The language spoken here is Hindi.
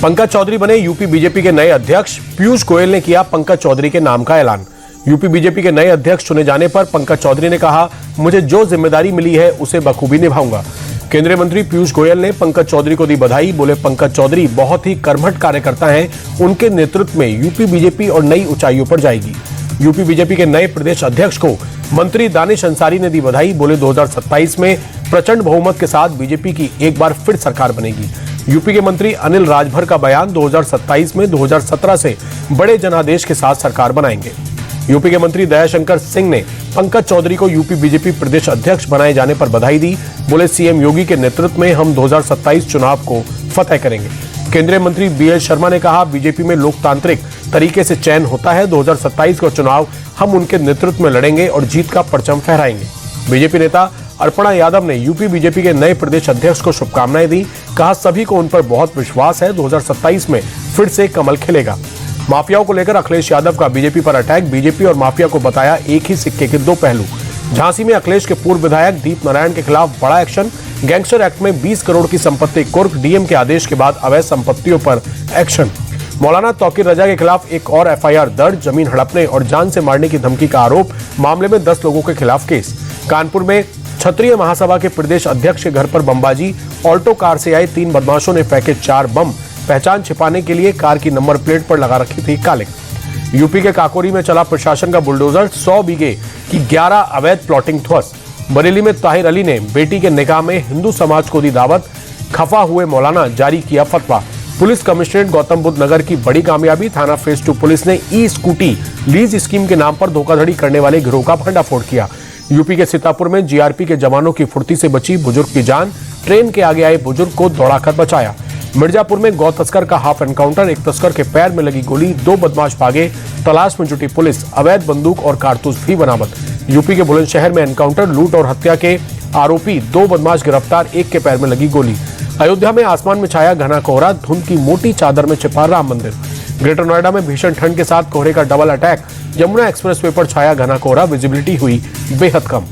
पंकज चौधरी बने यूपी बीजेपी के नए अध्यक्ष। पीयूष गोयल ने किया पंकज चौधरी के नाम का ऐलान। यूपी बीजेपी के नए अध्यक्ष चुने जाने पर पंकज चौधरी ने कहा, मुझे जो जिम्मेदारी मिली है उसे बखूबी निभाऊंगा। केंद्रीय मंत्री पीयूष गोयल ने पंकज चौधरी को दी बधाई। बोले, पंकज चौधरी बहुत ही कर्मठ कार्यकर्ता हैं। उनके नेतृत्व में यूपी बीजेपी और नई ऊंचाइयों पर जाएगी। यूपी बीजेपी के नए प्रदेश अध्यक्ष को मंत्री दानिश अंसारी ने दी बधाई। बोले, 2027 में प्रचंड बहुमत के साथ बीजेपी की एक बार फिर सरकार बनेगी। यूपी के मंत्री अनिल राजभर का बयान, 2027 में 2017 से बड़े जनादेश के साथ सरकार बनाएंगे। यूपी के मंत्री दयाशंकर सिंह ने पंकज चौधरी को यूपी बीजेपी प्रदेश अध्यक्ष बनाए जाने पर बधाई दी। बोले, सीएम योगी के नेतृत्व में हम 2027 चुनाव को फतेह करेंगे। केंद्रीय मंत्री बीएल शर्मा ने कहा, बीजेपी में लोकतांत्रिक तरीके से चयन होता है। 2027 का चुनाव हम उनके नेतृत्व में लड़ेंगे और जीत का परचम फहराएंगे। बीजेपी नेता अर्पणा यादव ने यूपी बीजेपी के नए प्रदेश अध्यक्ष को शुभकामनाएं दी। कहा, सभी को उन पर बहुत विश्वास है। 2027 में फिर से कमल खिलेगा। माफियाओं को लेकर अखिलेश यादव का बीजेपी पर अटैक। बीजेपी और माफिया को बताया एक ही सिक्के के दो पहलू। झांसी में अखिलेश के पूर्व विधायक दीप नारायण के खिलाफ बड़ा एक्शन। गैंगस्टर एक्ट में 20 करोड़ की संपत्ति कुर्क। डीएम के आदेश के बाद अवैध संपत्तियों पर एक्शन। मौलाना तौकीर रजा के खिलाफ एक और एफआईआर दर्ज। जमीन हड़पने और जान से मारने की धमकी का आरोप। मामले में 10 लोगों के खिलाफ केस। कानपुर में क्षत्रिय महासभा के प्रदेश अध्यक्ष के घर पर बमबाजी। ऑल्टो कार से आए 3 बदमाशों ने फेंके 4 बम। पहचान छिपाने के लिए कार की नंबर प्लेट पर लगा रखी थी कालिक। यूपी के काकोरी में चला प्रशासन का बुलडोजर। 100 बीघे की 11 अवैध प्लॉटिंग ध्वस्त। बरेली में ताहिर अली ने बेटी के निकाह में हिंदू समाज को दी दावत। खफा हुए मौलाना, जारी किया फतवा। पुलिस कमिश्नरेट गौतम बुद्ध नगर की बड़ी कामयाबी। थाना फेज 2 पुलिस ने ई स्कूटी लीज स्कीम के नाम पर धोखाधड़ी करने वाले गिरोह का भंडाफोड़ किया। यूपी के सीतापुर में जीआरपी के जवानों की फुर्ती से बची बुजुर्ग की जान। ट्रेन के आगे आए बुजुर्ग को दौड़ाकर बचाया। मिर्जापुर में गौ तस्कर का हाफ एनकाउंटर। एक तस्कर के पैर में लगी गोली। 2 बदमाश भागे। तलाश में जुटी पुलिस। अवैध बंदूक और कारतूस भी बरामद। यूपी के बुलंदशहर में एनकाउंटर। लूट और हत्या के आरोपी 2 बदमाश गिरफ्तार। एक के पैर में लगी गोली। अयोध्या में आसमान में छाया घना कोहरा। धुंध की मोटी चादर में छिपा राम मंदिर। ग्रेटर नोएडा में भीषण ठंड के साथ कोहरे का डबल अटैक। यमुना एक्सप्रेसवे पर छाया घना कोहरा। विजिबिलिटी हुई बेहद कम।